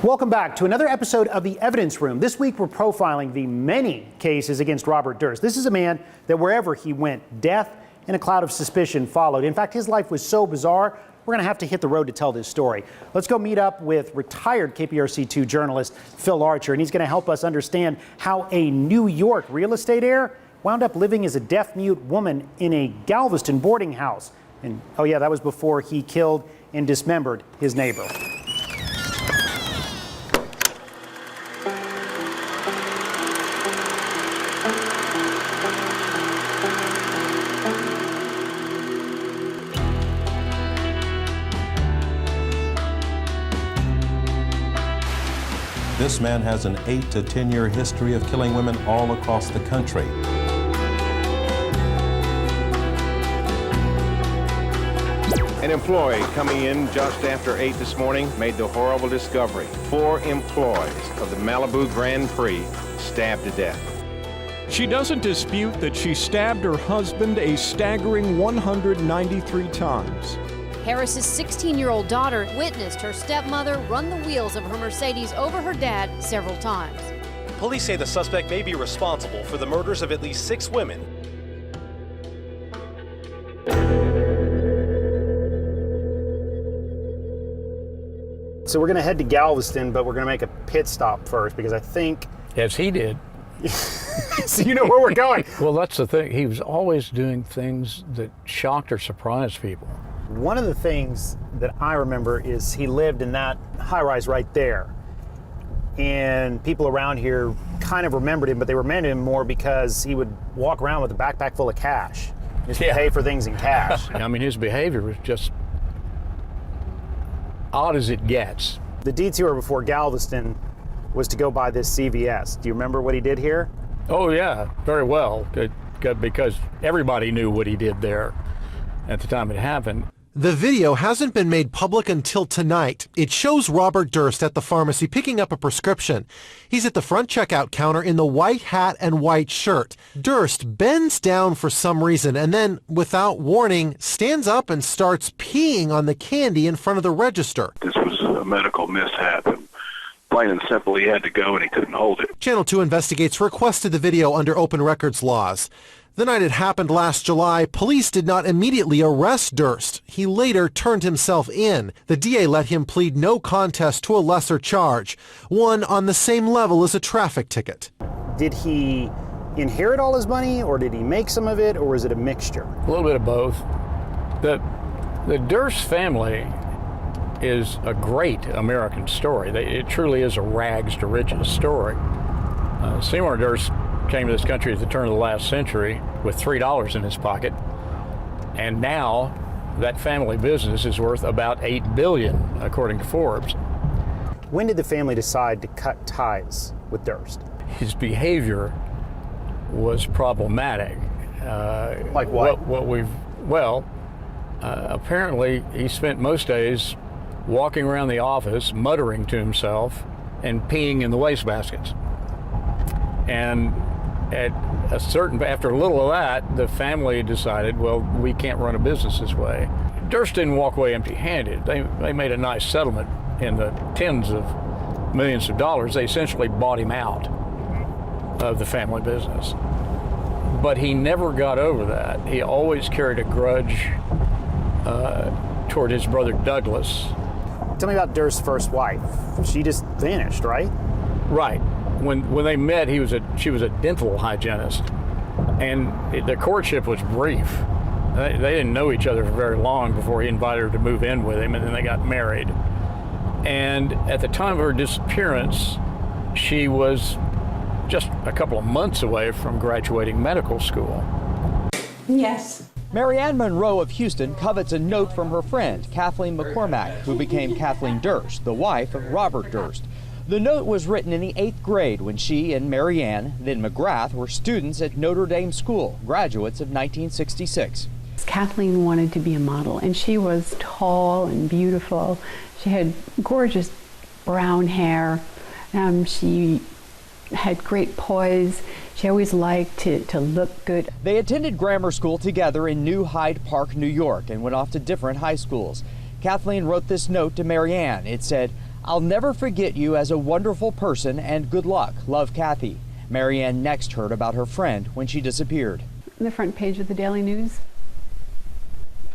Welcome back to another episode of The Evidence Room. This week we're profiling the many cases against Robert Durst. This is a man that wherever he went, death and a cloud of suspicion followed. In fact, his life was so bizarre, we're going to have to hit the road to tell this story. Let's go meet up with retired KPRC2 journalist Phil Archer, and he's going to help us understand how a New York real estate heir wound up living as a deaf-mute woman in a Galveston boarding house. And, oh yeah, that was before he killed and dismembered his neighbor. This man has an 8 to 10 year history of killing women all across the country. An employee coming in just after 8 this morning made the horrible discovery. 4 employees of the Malibu Grand Prix stabbed to death. She doesn't dispute that she stabbed her husband a staggering 193 times. Harris's 16-year-old daughter witnessed her stepmother run the wheels of her Mercedes over her dad several times. Police say the suspect may be responsible for the murders of at least 6 women. So we're going to head to Galveston, but we're going to make a pit stop first because I think... As he did. So you know where we're going. Well, that's the thing. He was always doing things that shocked or surprised people. One of the things that I remember is he lived in that high-rise right there. And people around here kind of remembered him, but they remembered him more because he would walk around with a backpack full of cash. Just pay for things in cash. I mean, his behavior was just odd as it gets. The detour before Galveston was to go by this CVS. Do you remember what he did here? Oh, yeah, very well, because everybody knew what he did there at the time it happened. The video hasn't been made public until tonight. It shows Robert Durst at the pharmacy picking up a prescription. He's at the front checkout counter in the white hat and white shirt. Durst bends down for some reason and then, without warning, stands up and starts peeing on the candy in front of the register. This was a medical mishap, and plain and simple, he had to go and he couldn't hold it. Channel 2 Investigates requested the video under open records laws. The night it happened last July, police did not immediately arrest Durst. He later turned himself in. The DA let him plead no contest to a lesser charge, one on the same level as a traffic ticket. Did he inherit all his money, or did he make some of it, or was it a mixture? A little bit of both. The Durst family is a great American story. It truly is a rags to riches story. Seymour Durst came to this country at the turn of the last century with $3 in his pocket, and now that family business is worth about $8 billion, according to Forbes. When did the family decide to cut ties with Durst? His behavior was problematic. Like what? Apparently he spent most days walking around the office, muttering to himself and peeing in the wastebaskets. And after a little of that, the family decided, well, we can't run a business this way. Durst didn't walk away empty-handed. They made a nice settlement in the tens of millions of dollars. They essentially bought him out of the family business. But he never got over that. He always carried a grudge toward his brother Douglas. Tell me about Durst's first wife. She just vanished, right? Right. When they met, she was a dental hygienist, and the courtship was brief. They didn't know each other for very long before he invited her to move in with him, and then they got married. And at the time of her disappearance, she was just a couple of months away from graduating medical school. Yes. Marianne Monroe of Houston covets a note from her friend, Kathleen McCormack, who became Kathleen Durst, the wife of Robert Durst. The note was written in the 8th grade when she and Marianne, then McGrath, were students at Notre Dame School, graduates of 1966. Kathleen wanted to be a model, and she was tall and beautiful. She had gorgeous brown hair. She had great poise. She always liked to look good. They attended grammar school together in New Hyde Park, New York, and went off to different high schools. Kathleen wrote this note to Marianne. It said, "I'll never forget you as a wonderful person and good luck. Love, Kathy." Marianne next heard about her friend when she disappeared. The front page of the Daily News.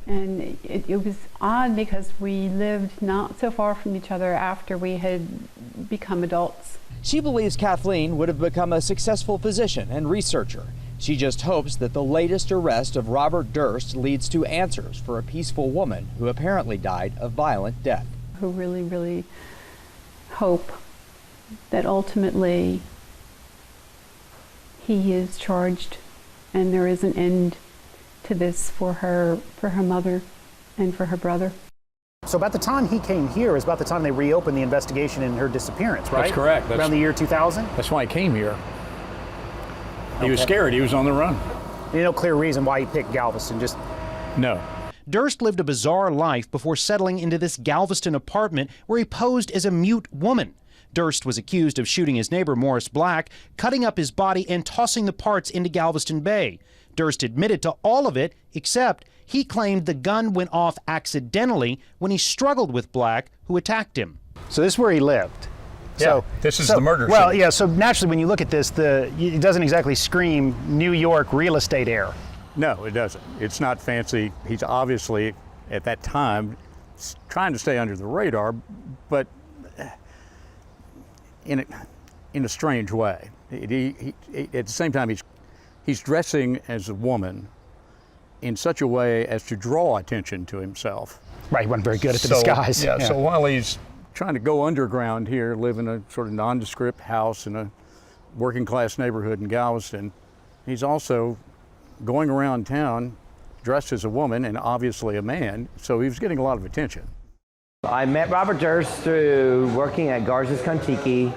And it was odd because we lived not so far from each other after we had become adults. She believes Kathleen would have become a successful physician and researcher. She just hopes that the latest arrest of Robert Durst leads to answers for a peaceful woman who apparently died a violent death. Who really, really hope that ultimately he is charged and there is an end to this for her mother and for her brother. So about the time he came here is about the time they reopened the investigation in her disappearance, right? That's correct. Around the year 2000? That's why he came here. He was scared. He was on the run. No clear reason why he picked Galveston, just... No. Durst lived a bizarre life before settling into this Galveston apartment where he posed as a mute woman. Durst was accused of shooting his neighbor Morris Black, cutting up his body and tossing the parts into Galveston Bay. Durst admitted to all of it, except he claimed the gun went off accidentally when he struggled with Black, who attacked him. So this is where he lived. Yeah, this is the murder Well, scene. yeah, so naturally when you look at this, it doesn't exactly scream New York real estate air. No, it doesn't. It's not fancy. He's obviously, at that time, trying to stay under the radar, but in a strange way. At the same time, he's dressing as a woman in such a way as to draw attention to himself. Right, he wasn't very good at the disguise. Yeah, so while he's trying to go underground here, live in a sort of nondescript house in a working class neighborhood in Galveston, he's also going around town dressed as a woman and obviously a man, so he was getting a lot of attention. I met Robert Durst through working at Garza's Kontiki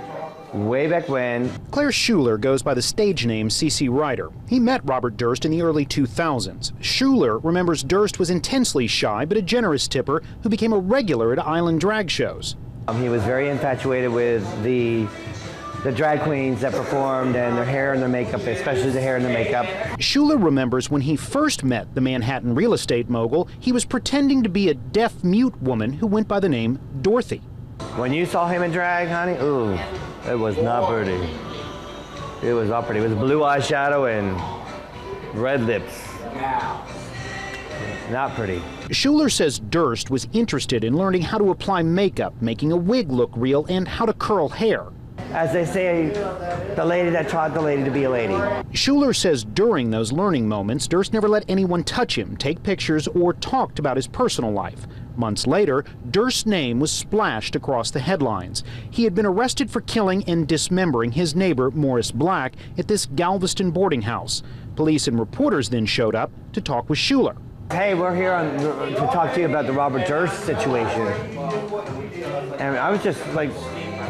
way back when. Claire Schuler goes by the stage name C.C. Ryder. He met Robert Durst in the early 2000s. Schuler remembers Durst was intensely shy but a generous tipper who became a regular at island drag shows. He was very infatuated with the drag queens that performed and their hair and their makeup, especially the hair and the makeup. Schuler remembers when he first met the Manhattan real estate mogul, he was pretending to be a deaf-mute woman who went by the name Dorothy. When you saw him in drag, honey, ooh, it was not pretty. It was not pretty. It was blue eyeshadow and red lips. Not pretty. Schuler says Durst was interested in learning how to apply makeup, making a wig look real, and how to curl hair. As they say, the lady that taught the lady to be a lady. Schuler says during those learning moments, Durst never let anyone touch him, take pictures, or talked about his personal life. Months later, Durst's name was splashed across the headlines. He had been arrested for killing and dismembering his neighbor, Morris Black, at this Galveston boarding house. Police and reporters then showed up to talk with Schuler. Hey, we're here to talk to you about the Robert Durst situation. And I was just like,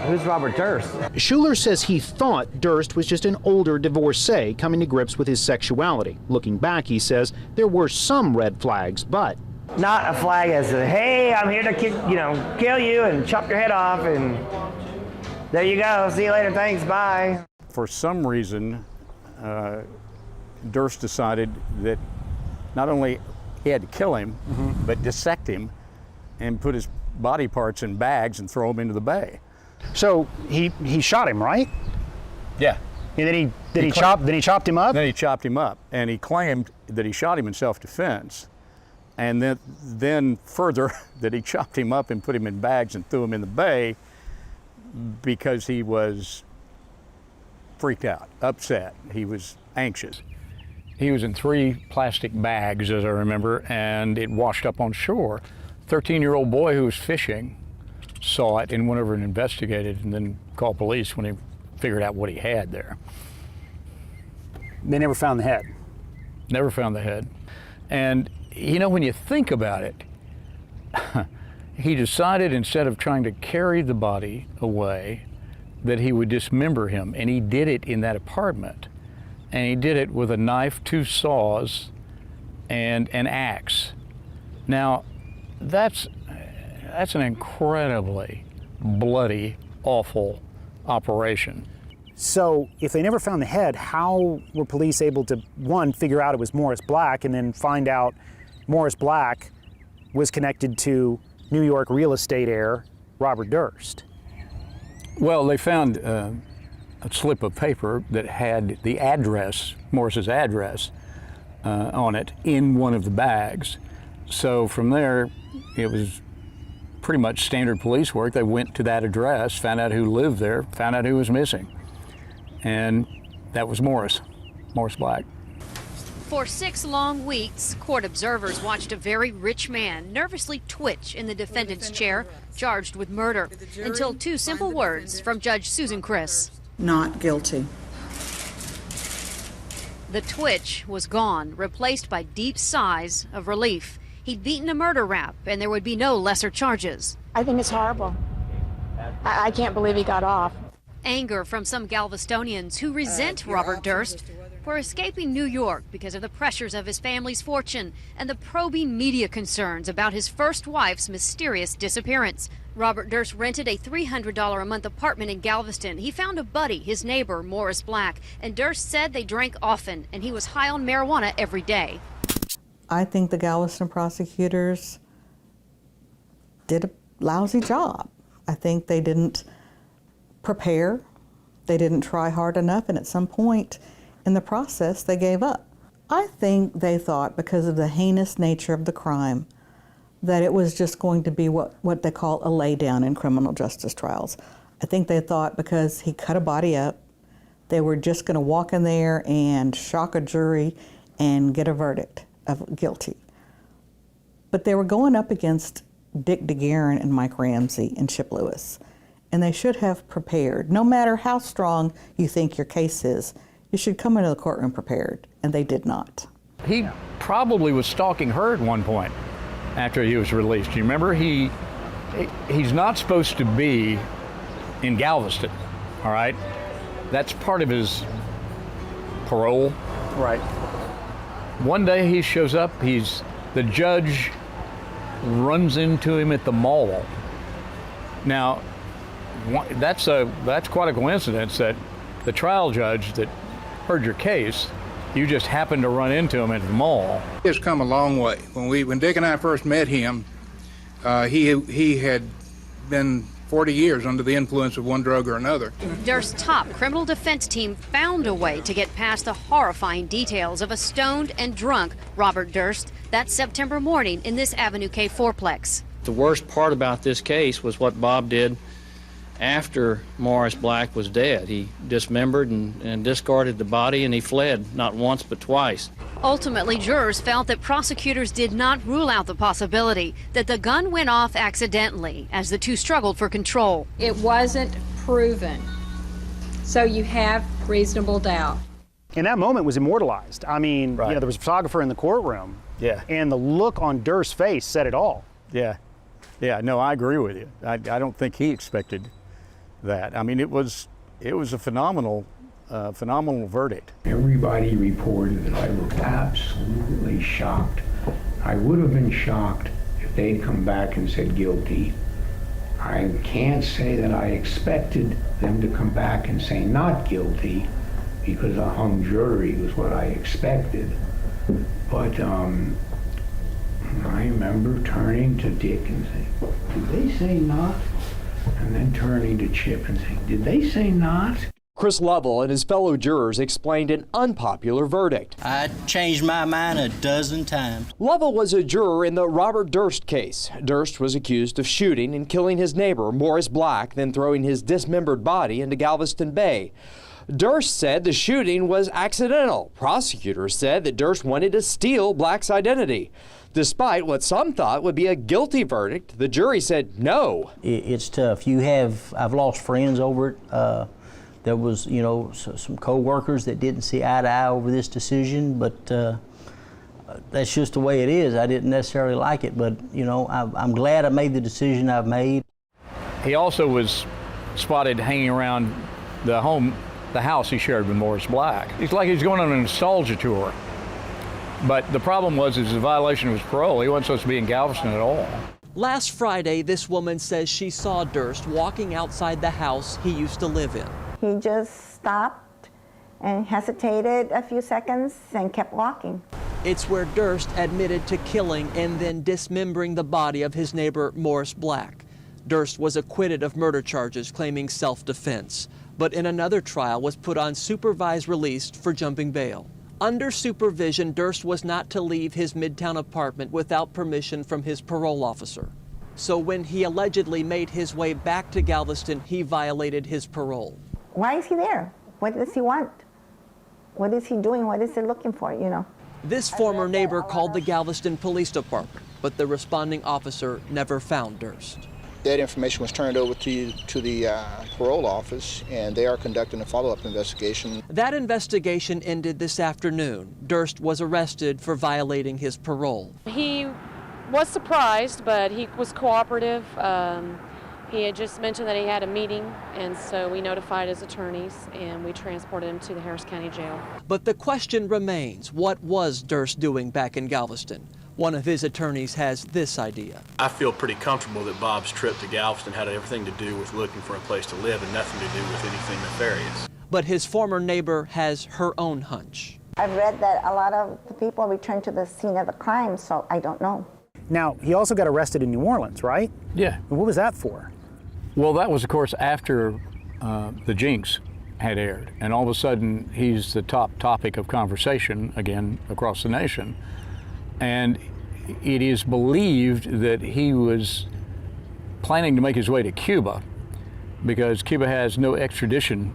who's Robert Durst? Schuler says he thought Durst was just an older divorcee coming to grips with his sexuality. Looking back, he says, there were some red flags, but... Not a flag as a, hey, I'm here to kill you and chop your head off, and there you go, see you later, thanks, bye. For some reason, Durst decided that not only he had to kill him, but dissect him and put his body parts in bags and throw them into the bay. So he shot him, right? Yeah. And then he chopped him up? Then he chopped him up, and he claimed that he shot him in self-defense, and then further that he chopped him up and put him in bags and threw him in the bay because he was freaked out, upset. He was anxious. He was in 3 plastic bags, as I remember, and it washed up on shore. 13-year-old boy who was fishing saw it and went over and investigated and then called police when he figured out what he had there. They never found the head? Never found the head. And, when you think about it, he decided instead of trying to carry the body away, that he would dismember him, and he did it in that apartment. And he did it with a knife, 2 saws, and an axe. Now, that's an incredibly bloody, awful operation. So if they never found the head, how were police able to, one, figure out it was Morris Black, and then find out Morris Black was connected to New York real estate heir Robert Durst? Well, they found a slip of paper that had the address, Morris's address, on it in one of the bags. So from there, it was pretty much standard police work. They went to that address, found out who lived there, found out who was missing. And that was Morris Black. For 6 long weeks, court observers watched a very rich man nervously twitch in the defendant's chair, charged with murder, until 2 simple words from Judge Susan Criss. Not guilty. The twitch was gone, replaced by deep sighs of relief. He'd beaten a murder rap, and there would be no lesser charges. I think it's horrible. I can't believe he got off. Anger from some Galvestonians who resent Robert Durst for escaping New York because of the pressures of his family's fortune and the probing media concerns about his first wife's mysterious disappearance. Robert Durst rented a $300 a month apartment in Galveston. He found a buddy, his neighbor, Morris Black, and Durst said they drank often and he was high on marijuana every day. I think the Galveston prosecutors did a lousy job. I think they didn't prepare, they didn't try hard enough, and at some point in the process, they gave up. I think they thought, because of the heinous nature of the crime, that it was just going to be what they call a lay down in criminal justice trials. I think they thought because he cut a body up, they were just going to walk in there and shock a jury and get a verdict of guilty. But they were going up against Dick DeGuerin and Mike Ramsey and Chip Lewis. And they should have prepared. No matter how strong you think your case is, you should come into the courtroom prepared, and they did not. He probably was stalking her at one point after he was released. You remember, he's not supposed to be in Galveston, all right? That's part of his parole. Right. One day he shows up, the judge runs into him at the mall. Now, that's quite a coincidence that the trial judge that heard your case, you just happened to run into him at the mall. It's come a long way. When Dick and I first met him, he had been 40 years under the influence of one drug or another. Durst's top criminal defense team found a way to get past the horrifying details of a stoned and drunk Robert Durst that September morning in this Avenue K fourplex. The worst part about this case was what Bob did after Morris Black was dead. He dismembered and discarded the body, and he fled, not once but twice. Ultimately, jurors felt that prosecutors did not rule out the possibility that the gun went off accidentally as the two struggled for control. It wasn't proven, so you have reasonable doubt. And that moment was immortalized. I mean, right. There was a photographer in the courtroom. Yeah. And the look on Durst's face said it all. Yeah. Yeah, no, I agree with you. I don't think he expected that. I mean, it was a phenomenal verdict. Everybody reported that I was absolutely shocked. I would have been shocked if they'd come back and said guilty. I can't say that I expected them to come back and say not guilty, because a hung jury was what I expected. But I remember turning to Dick and saying, did they say not? And then turning to Chip and saying, did they say not? Chris Lovell and his fellow jurors explained an unpopular verdict. I changed my mind a dozen times. Lovell was a juror in the Robert Durst case. Durst was accused of shooting and killing his neighbor, Morris Black, then throwing his dismembered body into Galveston Bay. Durst said the shooting was accidental. Prosecutors said that Durst wanted to steal Black's identity. Despite what some thought would be a guilty verdict, the jury said no. It's tough. I've lost friends over it. There was, some co-workers that didn't see eye to eye over this decision, but that's just the way it is. I didn't necessarily like it, but, I'm glad I made the decision I've made. He also was spotted hanging around the house he shared with Morris Black. It's like he's going on a nostalgia tour. But the problem was it was a violation of his parole. He wasn't supposed to be in Galveston at all. Last Friday, this woman says she saw Durst walking outside the house he used to live in. He just stopped and hesitated a few seconds and kept walking. It's where Durst admitted to killing and then dismembering the body of his neighbor Morris Black. Durst was acquitted of murder charges claiming self-defense, but in another trial was put on supervised release for jumping bail. Under supervision, Durst was not to leave his Midtown apartment without permission from his parole officer. So when he allegedly made his way back to Galveston, he violated his parole. Why is he there? What does he want? What is he doing? What is he looking for, you know? This former neighbor called the Galveston Police Department, but the responding officer never found Durst. That information was turned over to the parole office, and they are conducting a follow-up investigation. That investigation ended this afternoon. Durst was arrested for violating his parole. He was surprised, but he was cooperative. He had just mentioned that he had a meeting, and so we notified his attorneys, and we transported him to the Harris County Jail. But the question remains, what was Durst doing back in Galveston? One of his attorneys has this idea. I feel pretty comfortable that Bob's trip to Galveston had everything to do with looking for a place to live and nothing to do with anything nefarious. But his former neighbor has her own hunch. I've read that a lot of the people return to the scene of the crime, so I don't know. Now, he also got arrested in New Orleans, right? Yeah. And what was that for? Well, that was, of course, after the Jinx had aired. And all of a sudden, he's the top topic of conversation again across the nation. And it is believed that he was planning to make his way to Cuba because Cuba has no extradition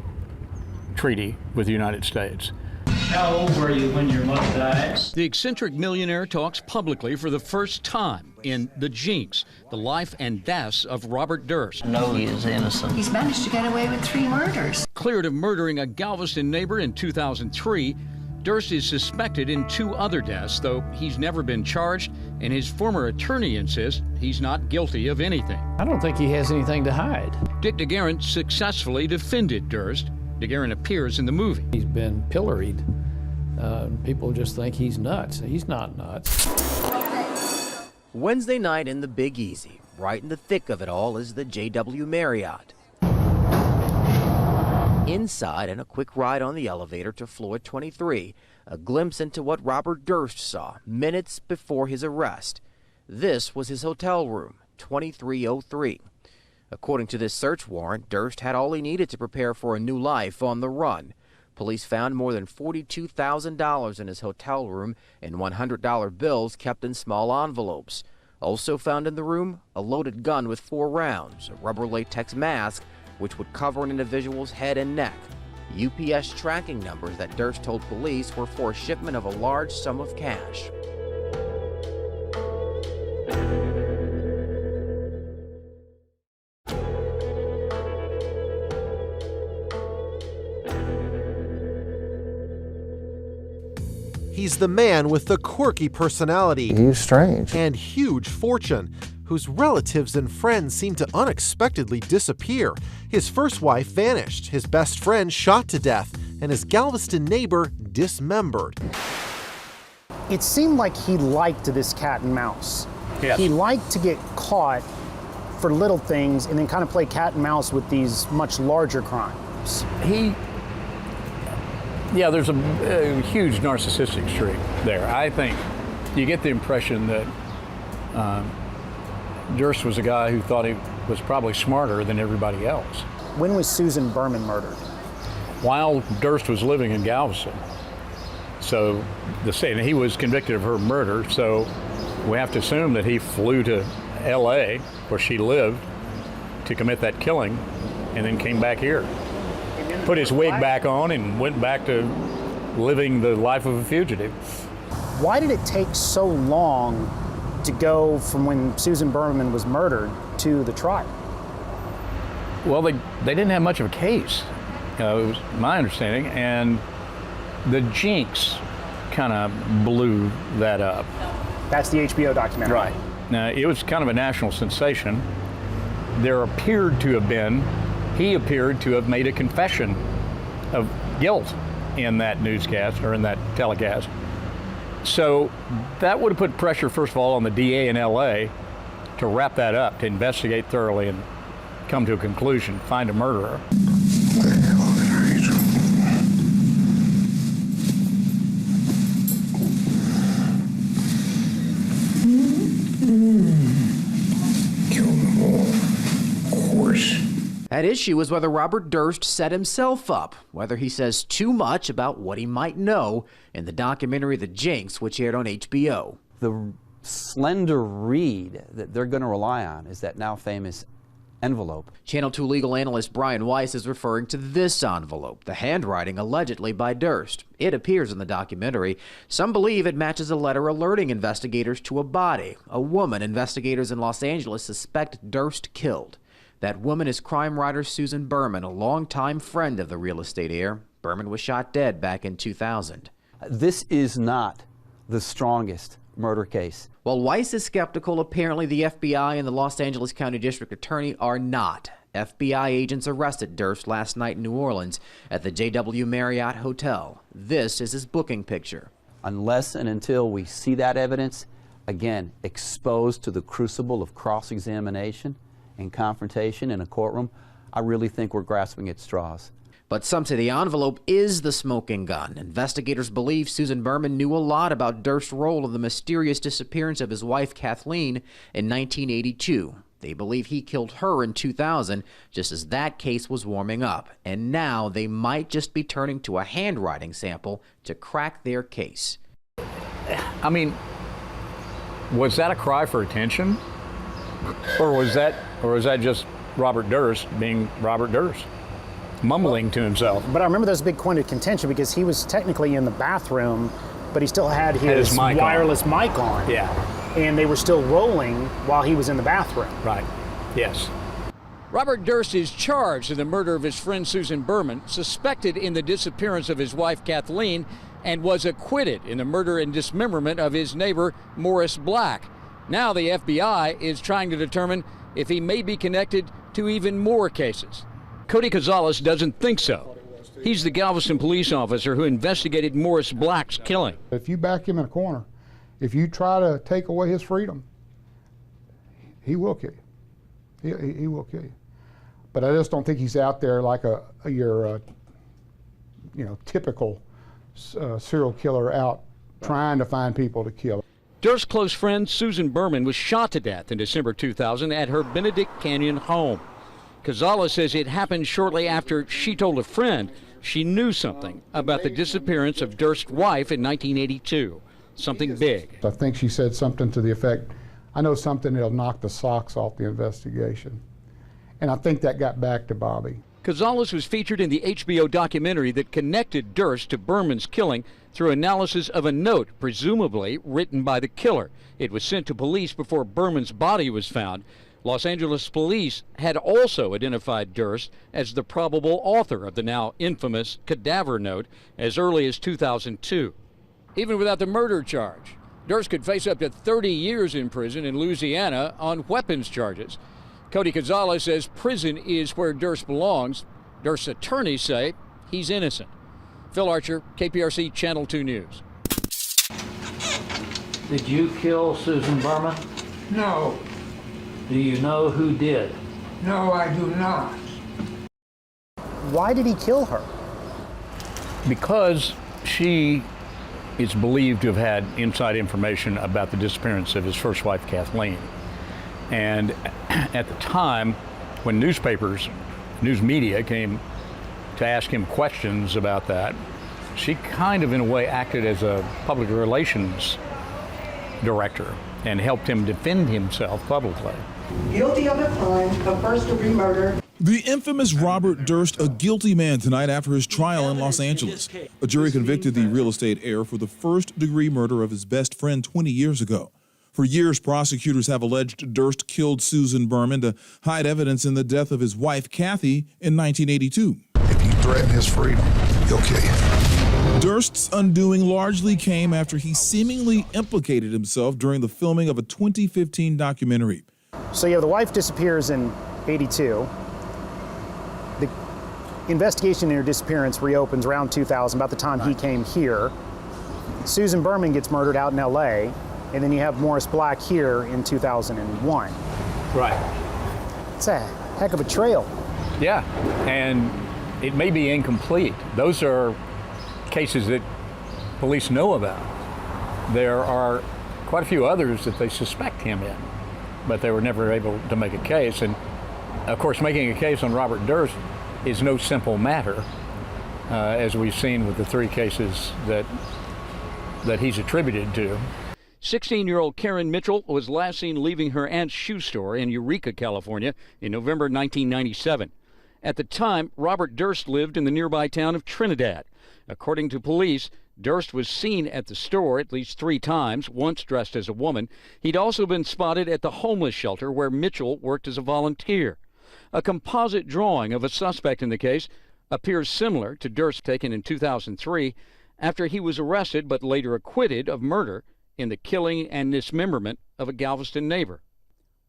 treaty with the United States. How old were you when your mother died? The eccentric millionaire talks publicly for the first time in The Jinx, the life and deaths of Robert Durst. No, he is innocent. He's managed to get away with 3 murders. Cleared of murdering a Galveston neighbor in 2003, Durst is suspected in 2 other deaths, though he's never been charged, and his former attorney insists he's not guilty of anything. I don't think he has anything to hide. Dick DeGuerin successfully defended Durst. DeGuerin appears in the movie. He's been pilloried. People just think he's nuts. He's not nuts. Wednesday night in the Big Easy. Right in the thick of it all is the JW Marriott. Inside, and a quick ride on the elevator to floor 23, a glimpse into what Robert Durst saw minutes before his arrest. This was his hotel room, 2303. According to this search warrant, Durst had all he needed to prepare for a new life on the run. Police found more than $42,000 in his hotel room and $100 bills kept in small envelopes. Also found in the room, a loaded gun with 4 rounds, a rubber latex mask, which would cover an individual's head and neck. UPS tracking numbers that Durst told police were for a shipment of a large sum of cash. He's the man with the quirky personality. He's strange. And huge fortune, whose relatives and friends seem to unexpectedly disappear. His first wife vanished, his best friend shot to death, and his Galveston neighbor dismembered. It seemed like he liked this cat and mouse. Yes. He liked to get caught for little things and then kind of play cat and mouse with these much larger crimes. Yeah, there's a huge narcissistic streak there. I think you get the impression that Durst was a guy who thought he was probably smarter than everybody else. When was Susan Berman murdered? While Durst was living in Galveston. So he was convicted of her murder, so we have to assume that he flew to LA, where she lived, to commit that killing, and then came back here. Put his wig back on and went back to living the life of a fugitive. Why did it take so long to go from when Susan Berman was murdered to the trial? Well, they didn't have much of a case, it was my understanding, and the Jinx kind of blew that up. That's the HBO documentary. Right. Now, it was kind of a national sensation. He appeared to have made a confession of guilt in that newscast, or in that telecast. So that would have put pressure, first of all, on the DA in LA to wrap that up, to investigate thoroughly and come to a conclusion, find a murderer. Kill them all. At issue is whether Robert Durst set himself up, whether he says too much about what he might know in the documentary The Jinx, which aired on HBO. The slender reed that they're going to rely on is that now famous envelope. Channel 2 legal analyst Brian Weiss is referring to this envelope, the handwriting allegedly by Durst. It appears in the documentary. Some believe it matches a letter alerting investigators to a body, a woman investigators in Los Angeles suspect Durst killed. That woman is crime writer Susan Berman, a longtime friend of the real estate heir. Berman was shot dead back in 2000. This is not the strongest murder case. While Weiss is skeptical, apparently the FBI and the Los Angeles County District Attorney are not. FBI agents arrested Durst last night in New Orleans at the JW Marriott Hotel. This is his booking picture. Unless and until we see that evidence, again, exposed to the crucible of cross-examination and confrontation in a courtroom, I really think we're grasping at straws. But some say the envelope is the smoking gun. Investigators believe Susan Berman knew a lot about Durst's role in the mysterious disappearance of his wife Kathleen in 1982. They believe he killed her in 2000, just as that case was warming up. And now they might just be turning to a handwriting sample to crack their case. I mean, was that a cry for attention? Or was that just Robert Durst being Robert Durst? Mumbling to himself. But I remember there was a big point of contention because he was technically in the bathroom, but he still had his wireless mic on. Yeah. And they were still rolling while he was in the bathroom. Right. Yes. Robert Durst is charged in the murder of his friend Susan Berman, suspected in the disappearance of his wife Kathleen, and was acquitted in the murder and dismemberment of his neighbor Morris Black. Now the FBI is trying to determine if he may be connected to even more cases. Cody Gonzalez doesn't think so. He's the Galveston police officer who investigated Morris Black's killing. If you back him in a corner, if you try to take away his freedom, he will kill you. He will kill you. But I just don't think he's out there like your typical serial killer out trying to find people to kill. Durst's close friend Susan Berman was shot to death in December 2000 at her Benedict Canyon home. Gonzalez says it happened shortly after she told a friend she knew something about the disappearance of Durst's wife in 1982. Something big. I think she said something to the effect, I know something that'll knock the socks off the investigation. And I think that got back to Bobby. Gonzalez was featured in the HBO documentary that connected Durst to Berman's killing through analysis of a note, presumably written by the killer. It was sent to police before Berman's body was found. Los Angeles police had also identified Durst as the probable author of the now infamous cadaver note as early as 2002. Even without the murder charge, Durst could face up to 30 years in prison in Louisiana on weapons charges. Cody Gonzalez says prison is where Durst belongs. Durst's attorneys say he's innocent. Phil Archer, KPRC Channel 2 News. Did you kill Susan Berman? No. Do you know who did? No, I do not. Why did he kill her? Because she is believed to have had inside information about the disappearance of his first wife, Kathleen. And at the time, when news media came to ask him questions about that, she kind of, in a way, acted as a public relations director and helped him defend himself publicly. Guilty of the crime of first-degree murder. The infamous Robert Durst, a guilty man tonight after his trial in Los Angeles. A jury convicted the real estate heir for the first-degree murder of his best friend 20 years ago. For years, prosecutors have alleged Durst killed Susan Berman to hide evidence in the death of his wife, Kathy, in 1982. If you threaten his freedom, he'll kill you. Durst's undoing largely came after he seemingly implicated himself during the filming of a 2015 documentary. So the wife disappears in 82. The investigation into her disappearance reopens around 2000, about the time he came here. Susan Berman gets murdered out in LA, and then you have Morris Black here in 2001. Right. It's a heck of a trail. Yeah, and it may be incomplete. Those are cases that police know about. There are quite a few others that they suspect him in, but they were never able to make a case. And Of course, making a case on Robert Durst is no simple matter, as we've seen with the 3 cases that he's attributed to. 16-year-old Karen Mitchell was last seen leaving her aunt's shoe store in Eureka, California in November 1997. At the time, Robert Durst lived in the nearby town of Trinidad. According to police, Durst was seen at the store at least 3 times, once dressed as a woman. He'd also been spotted at the homeless shelter where Mitchell worked as a volunteer. A composite drawing of a suspect in the case appears similar to Durst taken in 2003 after he was arrested but later acquitted of murder in the killing and dismemberment of a Galveston neighbor.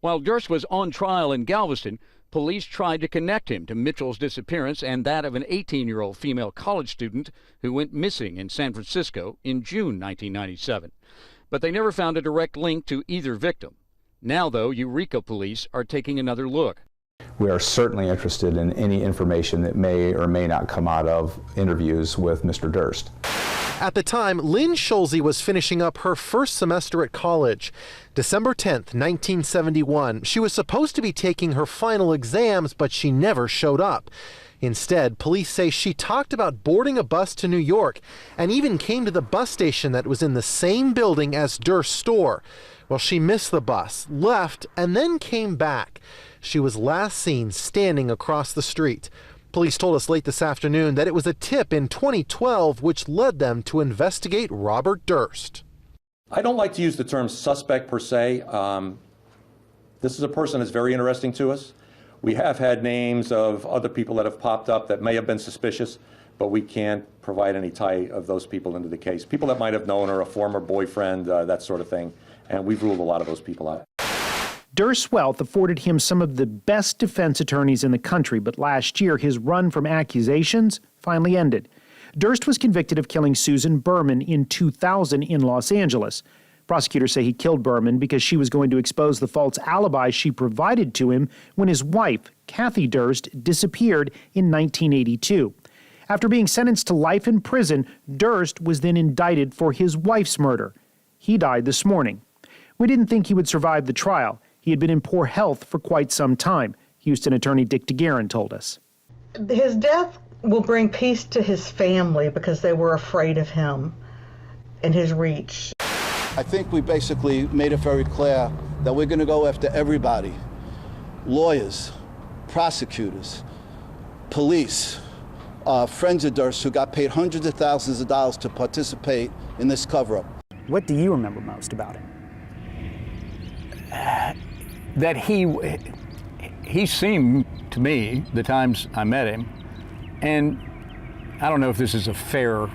While Durst was on trial in Galveston, police tried to connect him to Mitchell's disappearance and that of an 18-year-old female college student who went missing in San Francisco in June 1997. But they never found a direct link to either victim. Now, though, Eureka police are taking another look. We are certainly interested in any information that may or may not come out of interviews with Mr. Durst. At the time, Lynn Schulze was finishing up her first semester at college. December 10th, 1971. She was supposed to be taking her final exams, but she never showed up. Instead, police say she talked about boarding a bus to New York and even came to the bus station that was in the same building as Durst's store. Well, she missed the bus, left, and then came back. She was last seen standing across the street. Police told us late this afternoon that it was a tip in 2012 which led them to investigate Robert Durst. I don't like to use the term suspect per se. This is a person that's very interesting to us. We have had names of other people that have popped up that may have been suspicious, but we can't provide any tie of those people into the case. People that might have known her, a former boyfriend, that sort of thing, and we've ruled a lot of those people out. Durst's wealth afforded him some of the best defense attorneys in the country, but last year his run from accusations finally ended. Durst was convicted of killing Susan Berman in 2000 in Los Angeles. Prosecutors say he killed Berman because she was going to expose the false alibi she provided to him when his wife, Kathy Durst, disappeared in 1982. After being sentenced to life in prison, Durst was then indicted for his wife's murder. He died this morning. We didn't think he would survive the trial. He had been in poor health for quite some time, Houston attorney Dick DeGuerin told us. His death will bring peace to his family because they were afraid of him and his reach. I think we basically made it very clear that we're going to go after everybody. Lawyers, prosecutors, police, friends of Durst who got paid hundreds of thousands of dollars to participate in this cover-up. What do you remember most about him? That he seemed to me, the times I met him, and I don't know if this is a fair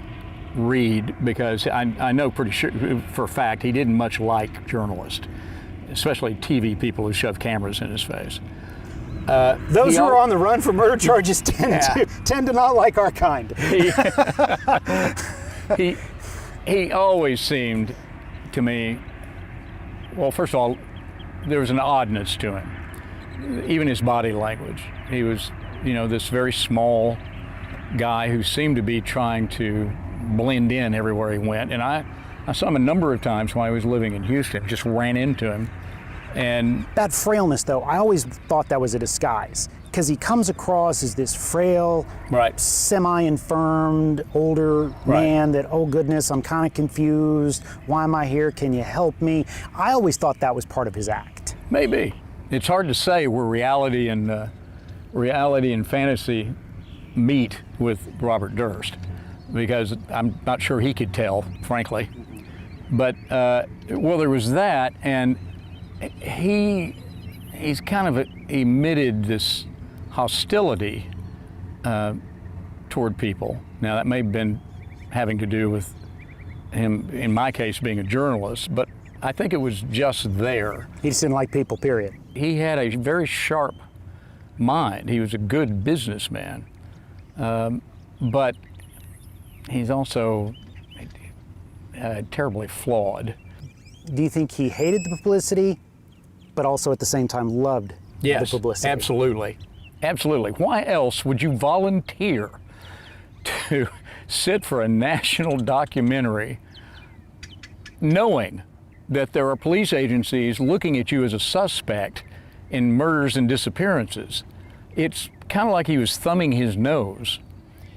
read because I know pretty sure for a fact he didn't much like journalists, especially TV people who shove cameras in his face. Those who are on the run for murder charges tend to not like our kind. He always seemed to me, well, first of all, there was an oddness to him, even his body language. He was, this very small guy who seemed to be trying to blend in everywhere he went. And I saw him a number of times when I was living in Houston, just ran into him. And that frailness, though, I always thought that was a disguise because he comes across as this frail, semi-infirmed, older man that, oh goodness, I'm kind of confused. Why am I here? Can you help me? I always thought that was part of his act. Maybe. It's hard to say where reality and fantasy meet with Robert Durst because I'm not sure he could tell, frankly. But, well, there was that, and he's kind of emitted this hostility toward people. Now, that may have been having to do with him, in my case, being a journalist, but I think it was just there. He just didn't like people, period. He had a very sharp mind. He was a good businessman, but he's also terribly flawed. Do you think he hated the publicity, but also at the same time loved the publicity? Yes, absolutely. Absolutely. Why else would you volunteer to sit for a national documentary knowing that there are police agencies looking at you as a suspect in murders and disappearances? it's kind of like he was thumbing his nose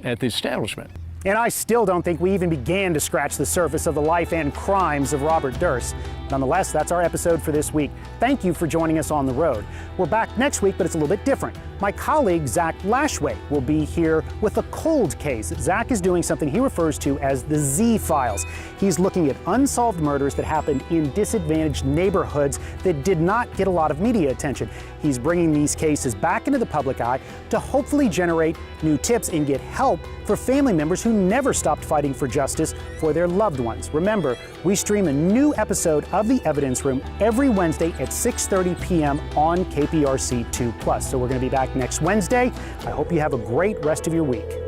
at the establishment. And I still don't think we even began to scratch the surface of the life and crimes of Robert Durst. Nonetheless, that's our episode for this week. Thank you for joining us on the road. We're back next week, but it's a little bit different. My colleague, Zach Lashway, will be here with a cold case. Zach is doing something he refers to as the Z Files. He's looking at unsolved murders that happened in disadvantaged neighborhoods that did not get a lot of media attention. He's bringing these cases back into the public eye to hopefully generate new tips and get help for family members who never stopped fighting for justice for their loved ones. Remember, we stream a new episode of The Evidence Room every Wednesday at 6:30 p.m. on KPRC 2+. So we're going to be back next Wednesday. I hope you have a great rest of your week.